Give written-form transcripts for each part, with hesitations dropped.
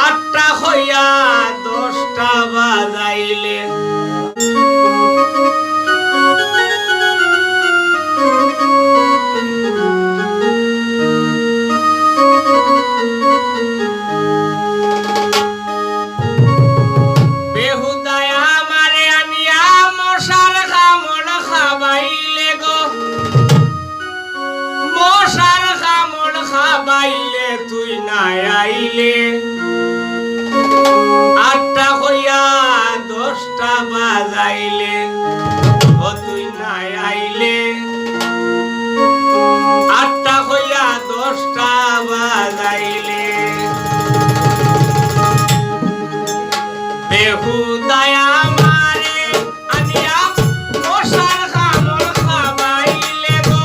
আটটা হইয়া 10টা বাজাইলে বেহুদায় আমারে আনিয়া মশার কামড় খাবাইলে গো, মশার কামড় খাবাইলে তুই নাই আইলে। 8টা হইয়া 10টা বাজাইলে ও তুই নাই আইলে। 8টা হইয়া 10টা বাজাইলে বেহুদায় আমারে আনিয়া মশার কামড় খাবাইলে গো,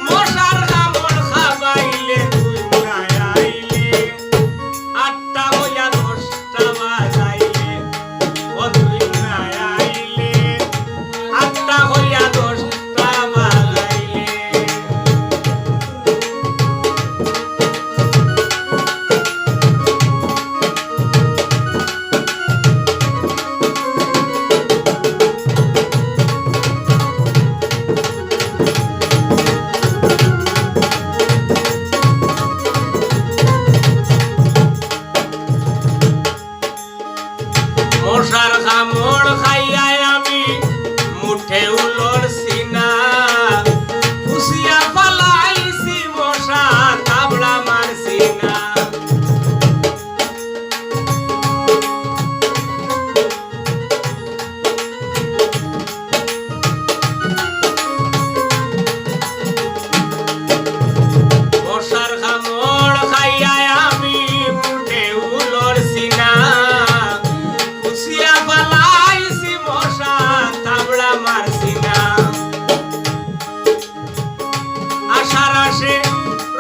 মশার কামড় খাবাইলে তুই নাই আইলে। 8টা হইয়া 10টা বাজাইলে ও তুই নাই আইলে। 8টা হইয়া 10টা বাজাইলে মশার কামড় খাইয়া আমি মুঠে উলর সিনা, খুশিয়া পালাইছি মশা তাবড়া মারছি না। মশার কামড় খাইয়া আমি মুঠে উলর সিনা, খুশিয়া পালাইছি মশা তাবড়া মারছি না। আশার আশে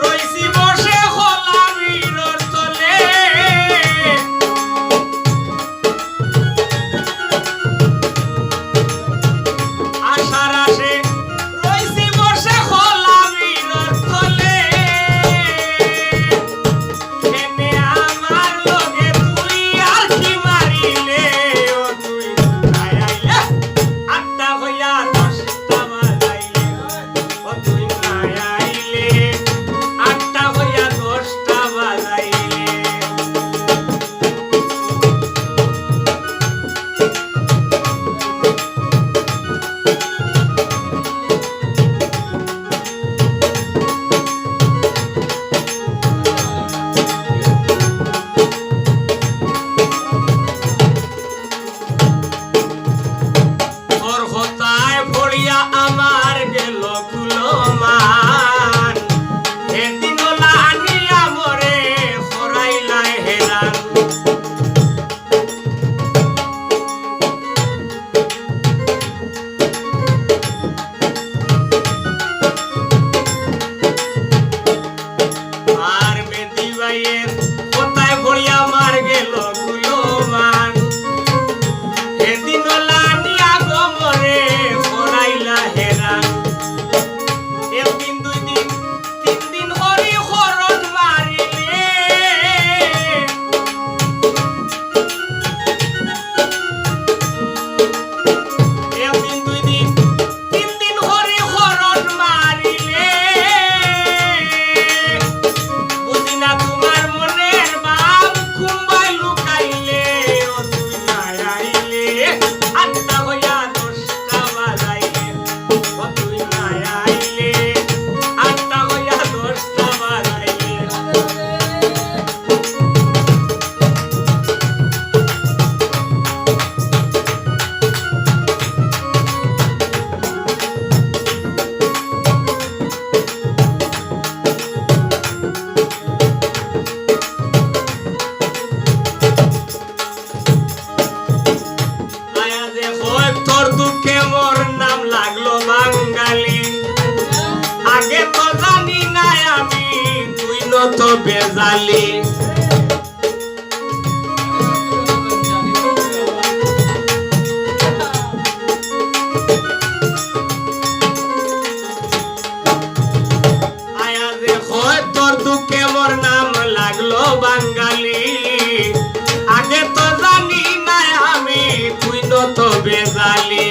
রইছি বসে হলামির তলে, আশার আশে রইছি বসে হলামির তলে। এনে আমার লগে তুই আর কি মারিলে ও তুই নাই আইলে। 8টা হইয়া 10টা বাজাইলে ও তুই নাই আইলে। 8টা হইয়া 10টা বাজাইলে তোর হতায় পড়িয়া আমার গেল কুলমান, এদিন লানিয়া মরে হরাইলাই হেরান। আর বেদি ভাইয়ের হতায় পড়িয়া মার গেল কুলমান, এদিন লানিয়া গো মরে হরাইলা হেরান। একদিন 2 দিন 3 দিন হরি হরণ মারিলে, একদিন 2 দিন 3 দিন হরি হরণ মারিলে। বুঝি না তোমার মনের ভাব কুম্বাই লুকাইলে ও তুই নাই আইলে। 8টা হইয়া 10টা বাজাইলে ও তুই নাই আইলে। 8টা হইয়া 10টা বাজাইলে আয়া দেখো তোর দুঃখে মোর নাম লাগলো বাঙালি। আগে তো জানি না আমি তুই নত বেজালি। কালে